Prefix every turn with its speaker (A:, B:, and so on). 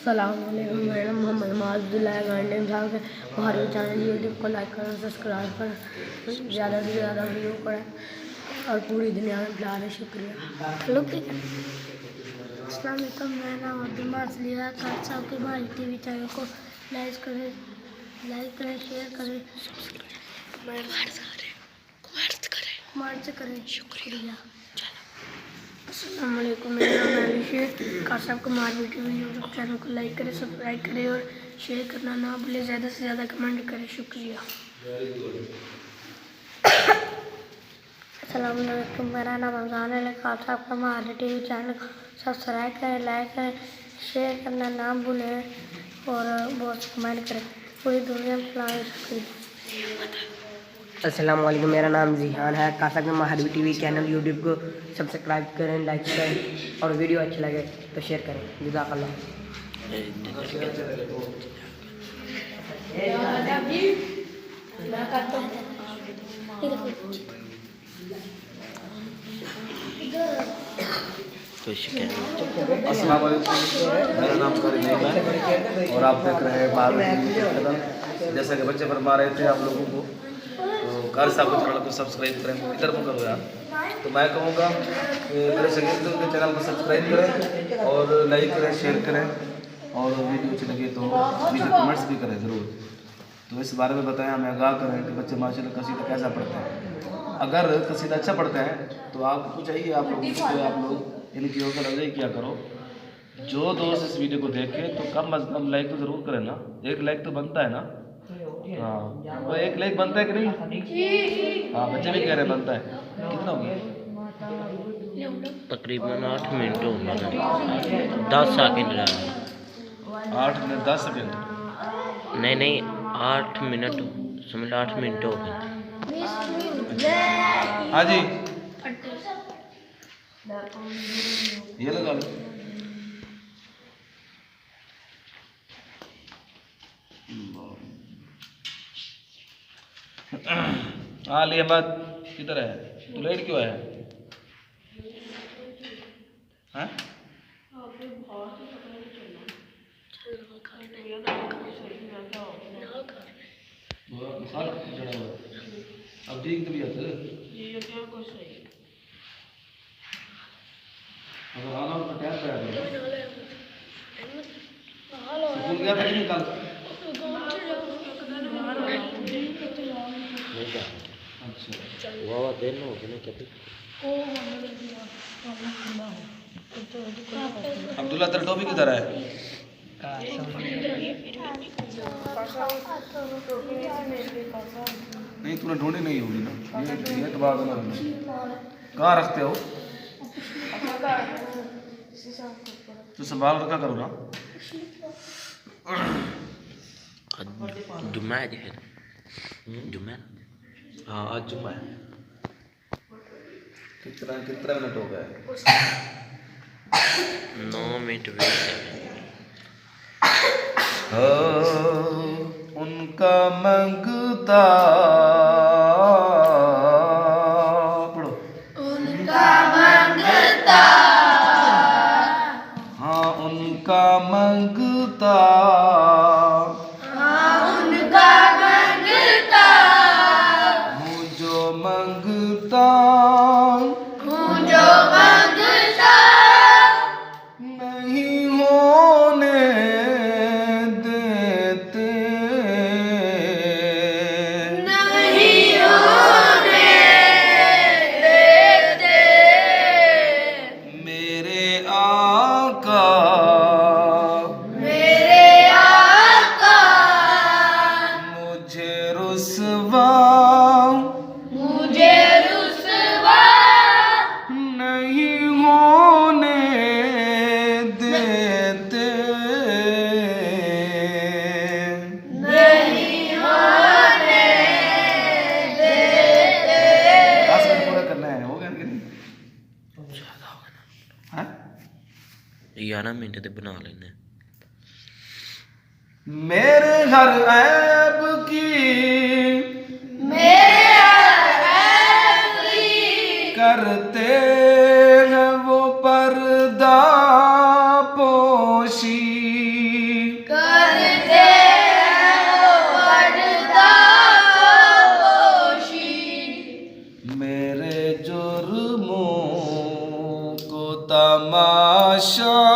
A: अस्सलामुअलैकुम, मेरा नाम मोहम्मद माज़ुल्लाह है। गार्डन साहब है। हमारे चैनल यूट्यूब को लाइक करें, सब्सक्राइब करें, ज़्यादा से ज़्यादा व्यू करें और पूरी दुनिया में फैला दें। शुक्रिया। हेलो अस्सलाम वालेकुम, मेरा नाम अब्दुल माज़लिया है। खान साहब के हमारे टीवी चैनल को लाइक करें, शेयर करें, कमेंट्स करें। शुक्रिया। अस्सलाम वालेकुम, मेरा नाम आलिश है। खान साहब के हमारे यूट्यूब चैनल को लाइक करें, सब्सक्राइब करें और शेयर करना ना भूलें। ज़्यादा से ज़्यादा कमेंट करें। शुक्रिया। अस्सलाम वालेकुम, मेरा नाम अफजान है। खान साहब का हमारे टीवी चैनल को सब्सक्राइब करें, लाइक करें, शेयर करना ना भूलें और बहुत कमेंट करें। पूरी दुनिया में फैलाएं। शुक्रिया।
B: अस्सलाम वालेकुम, मेरा नाम जिहान है। कासा के महारवी टीवी चैनल यूट्यूब को सब्सक्राइब करें, लाइक करें और वीडियो अच्छी लगे तो शेयर करें। जज़ाकल्लाह।
C: अस्सलाम वालेकुम, मेरा नाम करीम है और आप देख रहे हैं भारत। जैसा कि बच्चे फरमा रहे थे आप लोगों को, तो कारी साहब के चैनल को सब्सक्राइब करें। इधर में करो यार। तो मैं कहूँगा कि मेरे शगीर्दों के चैनल को सब्सक्राइब करें और लाइक करें, शेयर करें और वीडियो अच्छी लगे तो नीचे कमेंट्स भी करें ज़रूर। तो इस बारे में बताएं, हमें आगाह करें कि बच्चे माशाल्लाह कसीदा कैसा पढ़ते हैं। अगर कसीदा अच्छा पढ़ते हैं तो आपको चाहिए, आप लोग इनकी होकर अजय क्या करो, जो दोस्त इस वीडियो को देखे तो कम अज़ कम लाइक तो ज़रूर करें ना। 1 लाइक तो बनता है ना। हाँ, तो 1 लाइक बनता है कि नहीं? हाँ, बच्चे भी कह रहे हैं बनता है। कितना हो गया?
D: तकरीबन 8 मिनट हो गए, 10 सेकंड रहा।
C: 8 मिनट 10 सेकंड?
D: नहीं 8 मिनट, समझ 8 मिनट हो गए।
C: हाँ जी, ये लगा लो। हाँ अली अहमद किधर है? तू लेट क्यों है? हाँ? अब ठीक तबीयत अगर आना हो तो टाइम पे आ जाओ। स्कूल गया था कि नहीं कल? अच्छा,
D: वाह दिन हो गए कभी।
C: अब्दुल्ला तेरा टॉपिक किधर है? नहीं तूने ढूंढी नहीं होगी ना। ये तो बात है। कहाँ रखते हो? तो संभाल रखा करो ना।
D: जुम्मा है, जुम्मा। हाँ आज जुम्मा है।
C: कितना मिनट हो गया?
D: 9 मिनट 20 सेकंड।
C: उनका मंगता पढ़ो। उनका मंगता, हाँ उनका मंगता, हूँ जो मंगता, नहीं होने देते, मेरे आका, मुझे रुसवा नहीं होने देते, पूरा करना है। हो गया कि नहीं?
D: 11 मिनट ते बना लेने।
C: मेरे हर ऐब की करते हैं वो पर्दा पोशी, जुर्मों को तमाशा